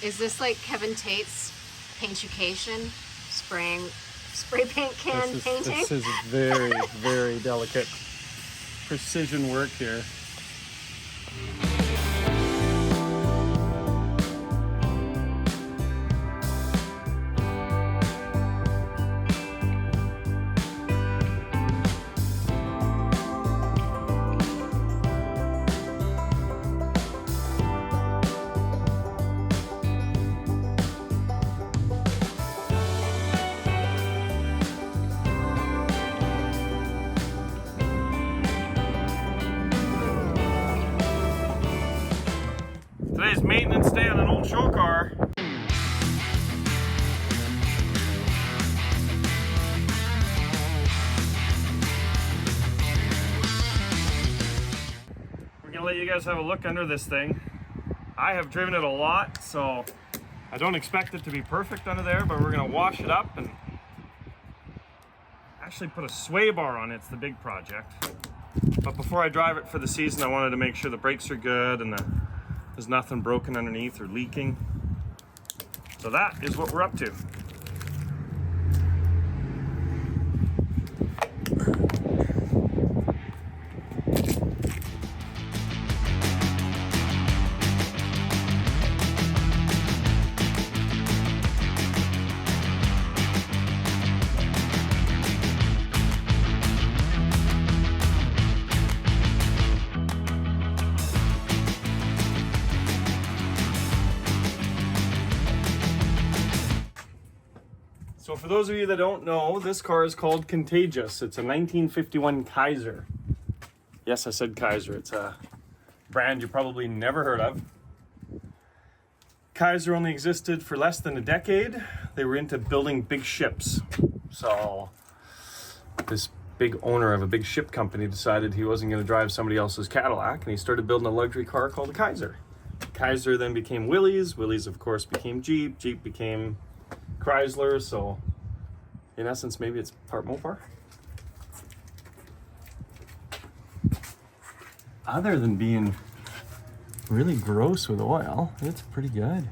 Is this like Kevin Tate's Paintucation? Spray paint can painting? This is very, very delicate precision work here. Today's maintenance day on an old show car. We're gonna let you guys have a look under this thing. I have driven it a lot, so I don't expect it to be perfect under there, but we're gonna wash it up and actually put a sway bar on it. It's the big project. But before I drive it for the season, I wanted to make sure the brakes are good and there's nothing broken underneath or leaking. So that is what we're up to. So for those of you that don't know, this car is called Contagious. It's a 1951 Kaiser. Yes, I said Kaiser. It's a brand you probably never heard of. Kaiser only existed for less than a decade. They were into building big ships. So this big owner of a big ship company decided he wasn't going to drive somebody else's Cadillac, and he started building a luxury car called a Kaiser. Kaiser then became Willys. Willys, of course, became Jeep. Jeep became Chrysler, so in essence, maybe it's part Mopar. Other than being really gross with oil, it's pretty good.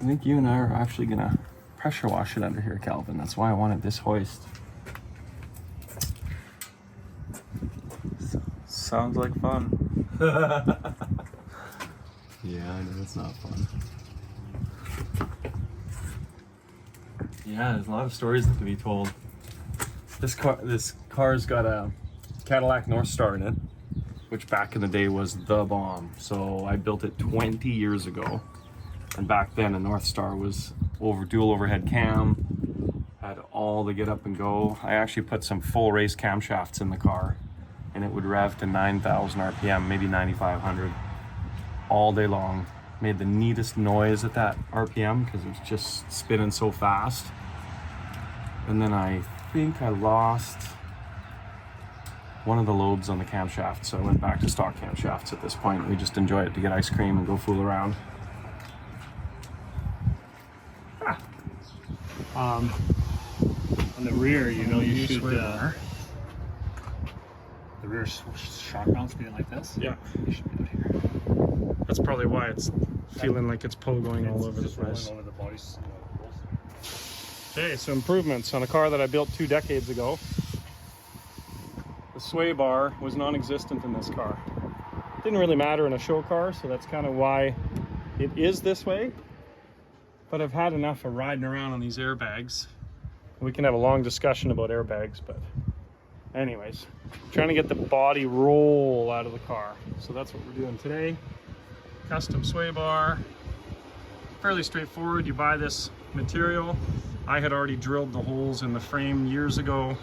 I think you and I are actually gonna pressure wash it under here, Calvin. That's why I wanted this hoist. Sounds like fun. Yeah, I know it's not fun. Yeah, there's a lot of stories that can be told. This car's got a Cadillac North Star in it, which back in the day was the bomb. So I built it 20 years ago, and back then a North Star was dual overhead cam, had all the get up and go. I actually put some full race camshafts in the car, and it would rev to 9,000 RPM, maybe 9,500, all day long. Made the neatest noise at that RPM because it was just spinning so fast. And then I think I lost one of the lobes on the camshaft, so I went back to stock camshafts at this point. We just enjoy it to get ice cream and go fool around. On the rear, you know, you should the rear shock mounts being like this. Yeah, You should be out here. that's probably why it's feeling like it's pogoing all over the place. Over the bodies. Okay, so improvements on a car that I built 2 decades ago. The sway bar was non-existent in this car. Didn't really matter in a show car, so that's kind of why it is this way. But I've had enough of riding around on these airbags. We can have a long discussion about airbags, but anyways, trying to get the body roll out of the car. So that's what we're doing today. Custom sway bar. Fairly straightforward. You buy this material. I had already drilled the holes in the frame years ago.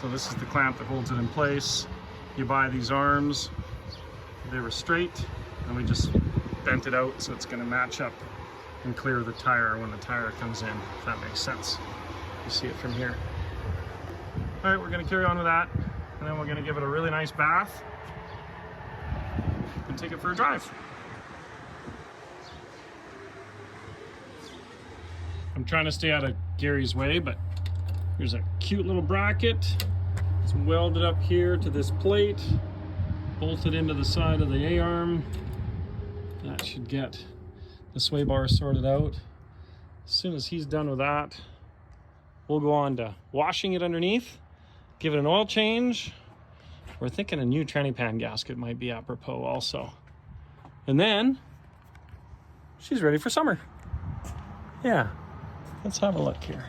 So this is the clamp that holds it in place. You buy these arms. They were straight, and we just bent it out so it's going to match up and clear the tire when the tire comes in, if that makes sense. You see it from here. All right, we're going to carry on with that, and then we're going to give it a really nice bath and take it for a drive. I'm trying to stay out of Gary's way, but here's a cute little bracket. It's welded up here to this plate, bolted into the side of the A-arm. That should get the sway bar sorted out. As soon as he's done with that, we'll go on to washing it underneath, give it an oil change. We're thinking a new tranny pan gasket might be apropos also. And then she's ready for summer. Yeah, let's have a look here.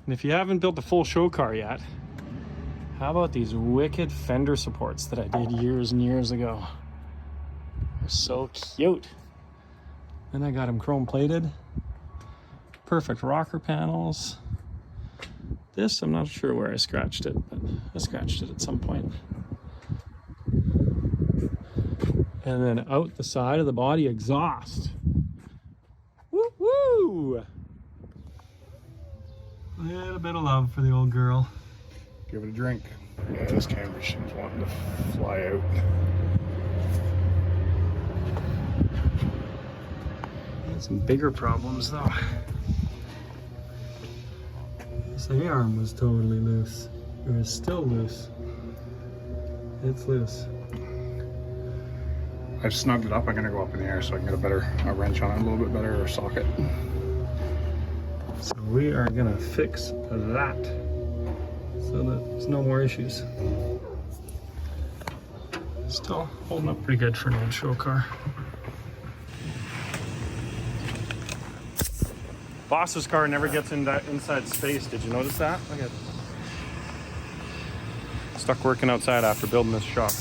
And if you haven't built the full show car yet, how about these wicked fender supports that I did years and years ago? They're so cute. And I got them chrome plated. Perfect rocker panels. This, I'm not sure where I scratched it, but I scratched it at some point. And then out the side of the body exhaust. Woo woo! A little bit of love for the old girl. Give it a drink. Yeah, this camera machine's wanting to fly out. Had some bigger problems though. This A-arm was totally loose. It was still loose. It's loose. I've snugged it up. I'm gonna go up in the air so I can get a wrench on it a little bit better, or socket. So we are gonna fix that so that there's no more issues. Still holding up pretty good for an old show car. Boss's car never gets in that inside space. Did you notice that? Look at. Stuck working outside after building this shop.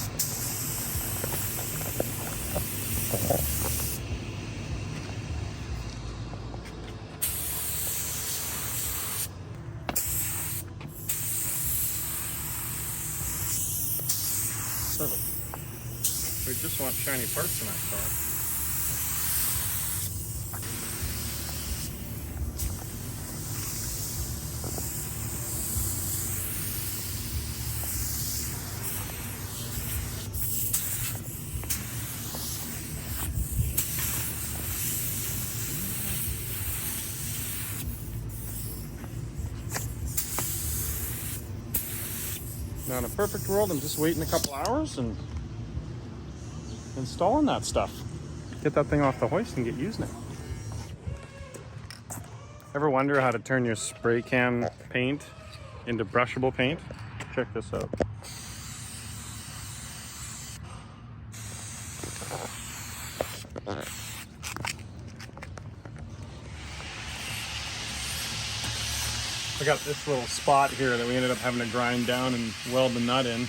We just want shiny parts in that car. Now in a perfect world, I'm just waiting a couple hours and installing that stuff. Get that thing off the hoist and get using it. Ever wonder how to turn your spray can paint into brushable paint? Check this out. I got this little spot here that we ended up having to grind down and weld the nut in.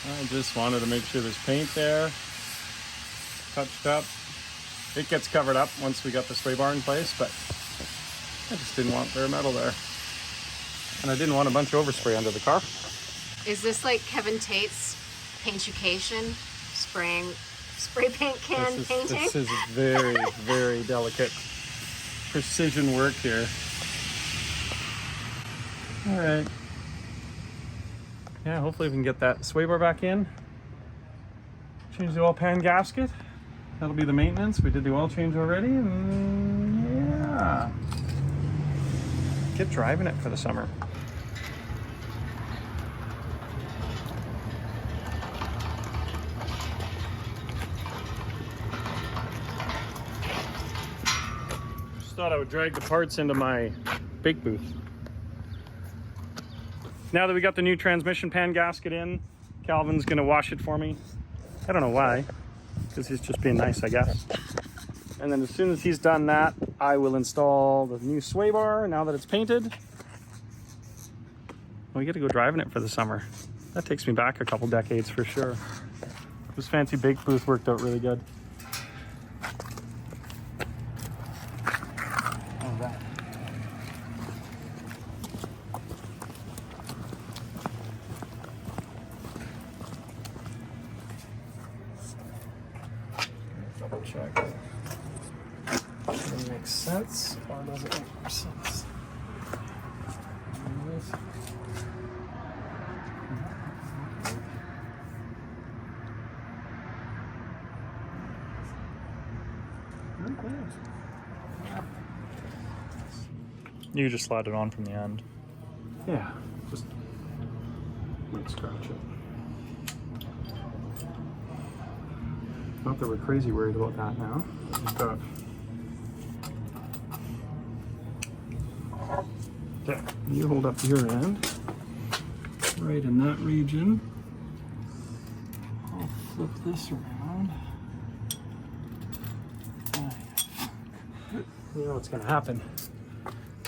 I just wanted to make sure there's paint there, touched up. It gets covered up once we got the sway bar in place, but I just didn't want bare metal there. And I didn't want a bunch of overspray under the car. Is this like Kevin Tate's paintucation? Spray paint can painting? This is very, very delicate precision work here. All right. Yeah, hopefully we can get that sway bar back in. Change the oil pan gasket. That'll be the maintenance. We did the oil change already, and yeah. Get driving it for the summer. Just thought I would drag the parts into my bake booth. Now that we got the new transmission pan gasket in, Calvin's gonna wash it for me. I don't know why, because he's just being nice, I guess. And then as soon as he's done that, I will install the new sway bar now that it's painted. We get to go driving it for the summer. That takes me back a couple decades for sure. This fancy bake booth worked out really good. All right. Double check. Does it make sense or does it make more sense? You just slide it on from the end. Yeah, just might scratch it. Not that we're crazy worried about that now. But okay, you hold up your end. Right in that region. I'll flip this around. You know what's gonna happen.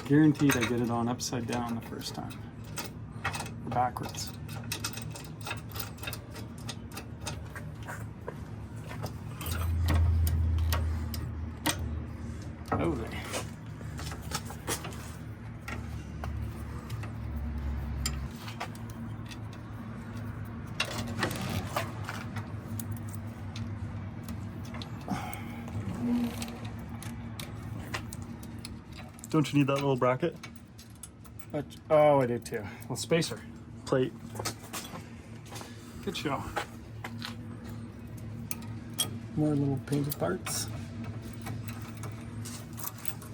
Guaranteed I get it on upside down the first time. Or backwards. Holy. Don't you need that little bracket? But, oh, I did too. Well, spacer. Plate. Good show. More little painted parts.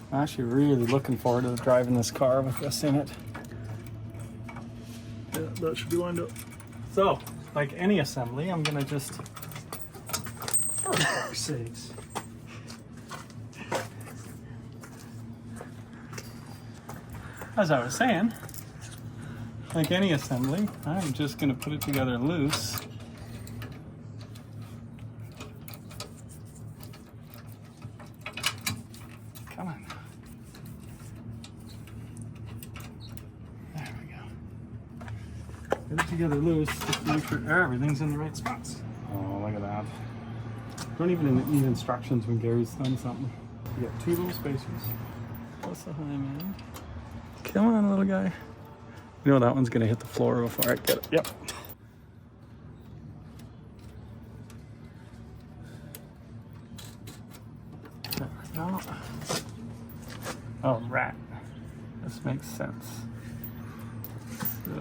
I'm actually really looking forward to driving this car with this in it. Yeah, that should be lined up. So, like any assembly, I'm gonna just, for fuck's sakes. As I was saying, like any assembly, I'm just gonna put it together loose. Come on. There we go. Put it together loose, just to make sure everything's in the right spots. Oh, look at that. Don't even need instructions when Gary's done something. You got two little spacers. Plus the high man. Come on, little guy. You know that one's gonna hit the floor before I get it. Yep. There we go. Oh, rat. This makes sense. So,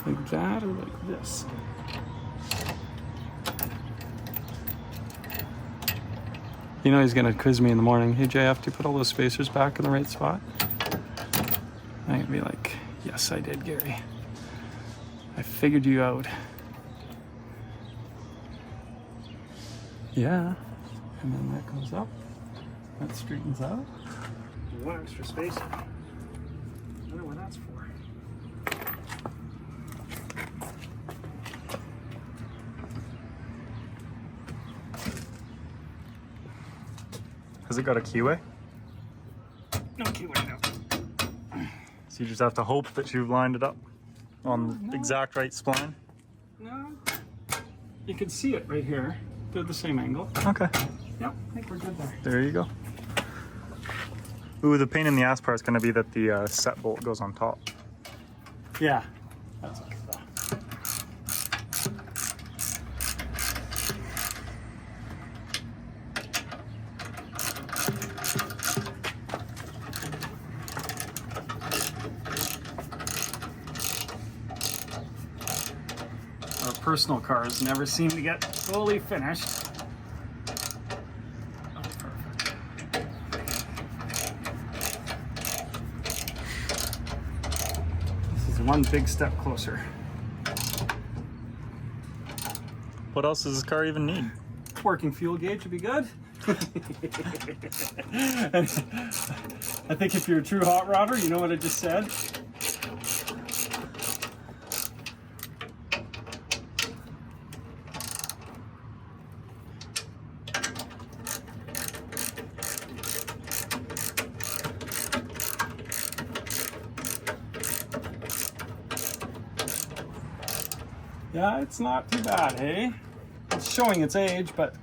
like that or like this? You know he's gonna quiz me in the morning. Hey Jay, have to put all those spacers back in the right spot? I'm gonna be like, yes I did, Gary. I figured you out. Yeah. And then that goes up. That straightens out. One extra spacer. I wonder what that's for. Has it got a keyway? No keyway now. So you just have to hope that you've lined it up on the exact right spline? No. You can see it right here. They're the same angle. Okay. Yep, I think we're good there. There you go. Ooh, the pain in the ass part is going to be that the set bolt goes on top. Yeah. That's okay though. Our personal cars never seem to get fully finished. Oh, perfect. This is one big step closer. What else does this car even need? Working fuel gauge would be good. I think if you're a true hot rodder, you know what I just said. Yeah, it's not too bad, hey? It's showing its age, but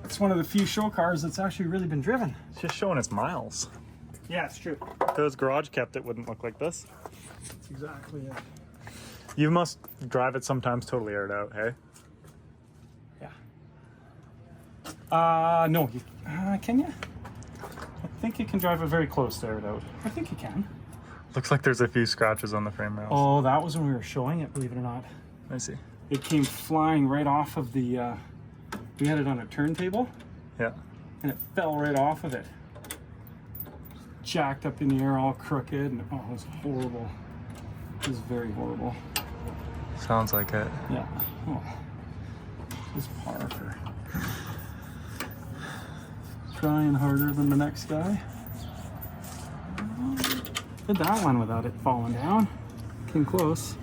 it's one of the few show cars that's actually really been driven. It's just showing its miles. Yeah, it's true. If it was garage kept, it wouldn't look like this. That's exactly it. You must drive it sometimes totally aired out, hey? Yeah. No, can you? I think you can drive it very close to aired out. I think you can. Looks like there's a few scratches on the frame rails. Oh, that was when we were showing it, believe it or not. I see. It came flying right off of the, we had it on a turntable, Yeah. and it fell right off of it. Jacked up in the air, all crooked, and oh, it was horrible. is very horrible. Sounds like it. Yeah. Oh. This Parker. Trying harder than the next guy. Did that one without it falling down. Came close.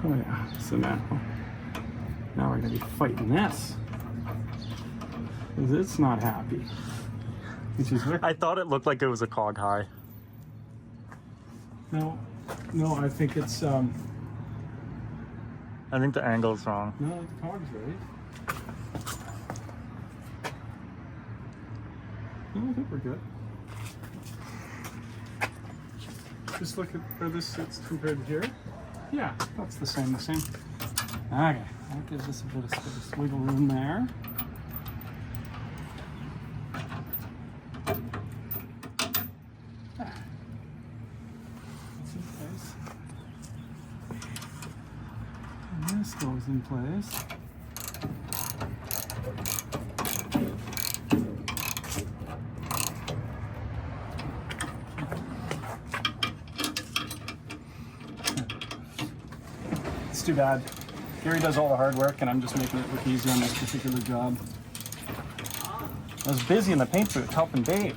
Oh yeah, so now we're gonna be fighting this. 'Cause it's not happy. Which is I thought it looked like it was a cog high. no, I think it's I think the angle's wrong. no, the cog's right. No, I think we're good. Just look at where this sits compared to here. Yeah, that's the same. Okay, that gives us a bit of wiggle room there. That's in place. And this goes in place. It's too bad. Gary does all the hard work and I'm just making it look easier on this particular job. I was busy in the paint booth helping Dave.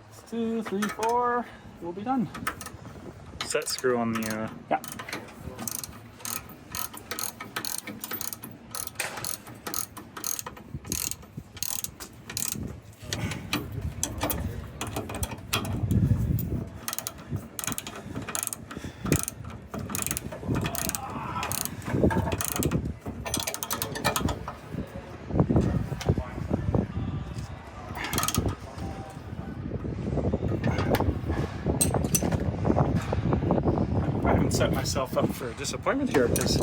It's 2, 3, 4. We'll be done. Set screw on the Yeah. Set myself up for a disappointment here because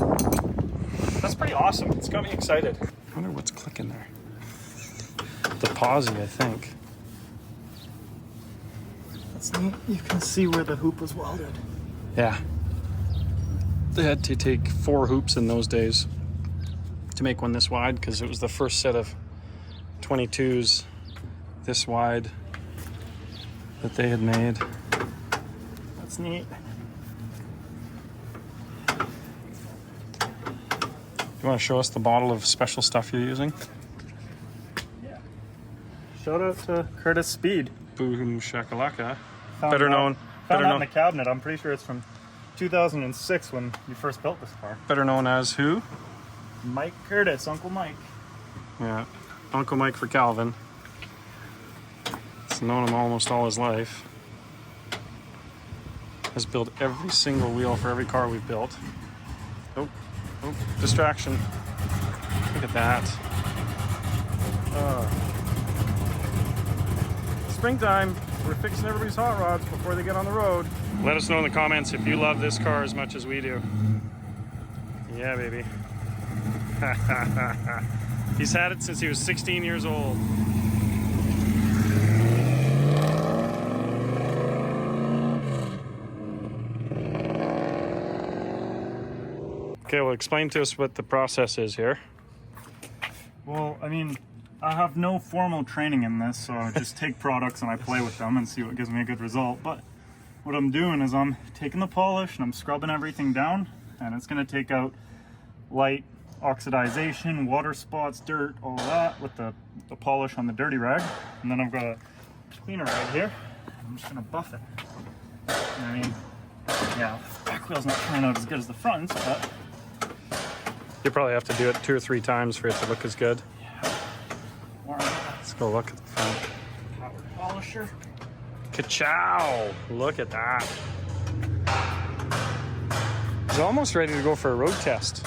that's pretty awesome. It's got me excited. I wonder what's clicking there. The posi, I think. That's neat. You can see where the hoop was welded. Yeah. They had to take 4 hoops in those days to make one this wide because it was the first set of 22s this wide that they had made. That's neat. You want to show us the bottle of special stuff you're using? Yeah. Shout out to Curtis Speed. Boom shakalaka. Found Better that- known Found that in the cabinet. I'm pretty sure it's from 2006 when you first built this car. Better known as who? Mike Curtis, Uncle Mike. Yeah, Uncle Mike for Calvin. He's known him almost all his life. Has built every single wheel for every car we've built. Oh, distraction. Look at that. Springtime. We're fixing everybody's hot rods before they get on the road. Let us know in the comments if you love this car as much as we do. Yeah, baby. He's had it since he was 16 years old. Okay, well, explain to us what the process is here. Well, I mean, I have no formal training in this, so I just take products and I play with them and see what gives me a good result. But what I'm doing is I'm taking the polish and I'm scrubbing everything down, and it's going to take out light oxidization, water spots, dirt, all that with the polish on the dirty rag. And then I've got a cleaner right here. I'm just going to buff it. And I mean, yeah, the back wheel's not turning out as good as the fronts, but You probably have to do it 2 or 3 times for it to look as good. more Let's go look at the front. power polisher. Ka-chow! Look at that. He's almost ready to go for a road test.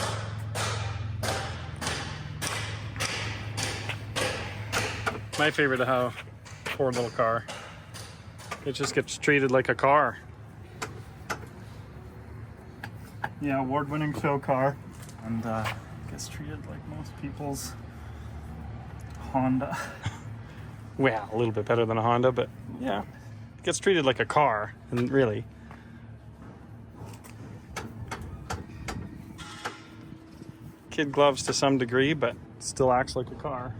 My favorite of how poor little car. It just gets treated like a car. Yeah, award-winning show car, and gets treated like most people's Honda. Well, a little bit better than a Honda, but yeah. It gets treated like a car, and really, kid gloves to some degree, but still acts like a car.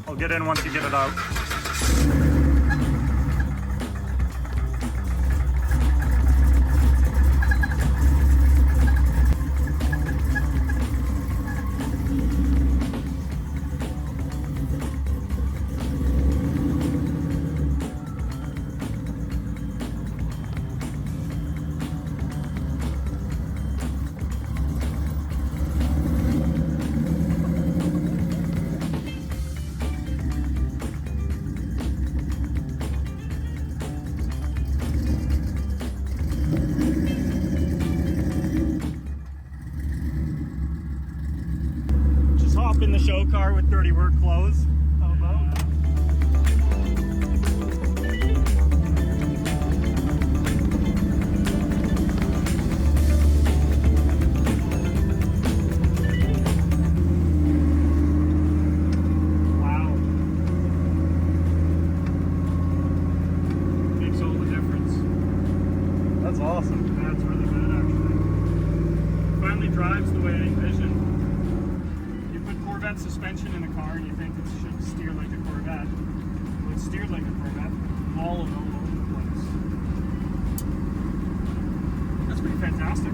I'll get in once you get it out. Hop in the show car with dirty work clothes. How about? Wow. Makes all the difference. That's awesome. That's really good, actually. Finally drives the way I envisioned. Corvette suspension in a car and you think it should steer like a Corvette. Well, it's steered like a Corvette, all over the place. That's pretty fantastic.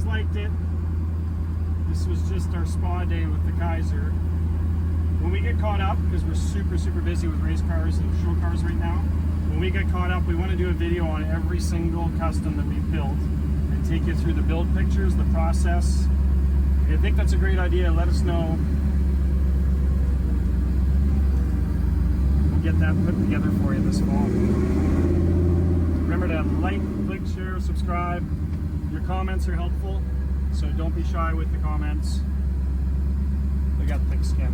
Liked it. This was just our spa day with the Kaiser. When we get caught up, because we're super busy with race cars and show cars right now, when we get caught up, we want to do a video on every single custom that we've built and take you through the build pictures, the process. If you think that's a great idea, let us know. We'll get that put together for you this fall. Remember to like, click, share, subscribe. Your comments are helpful, so don't be shy with the comments. We got thick skin.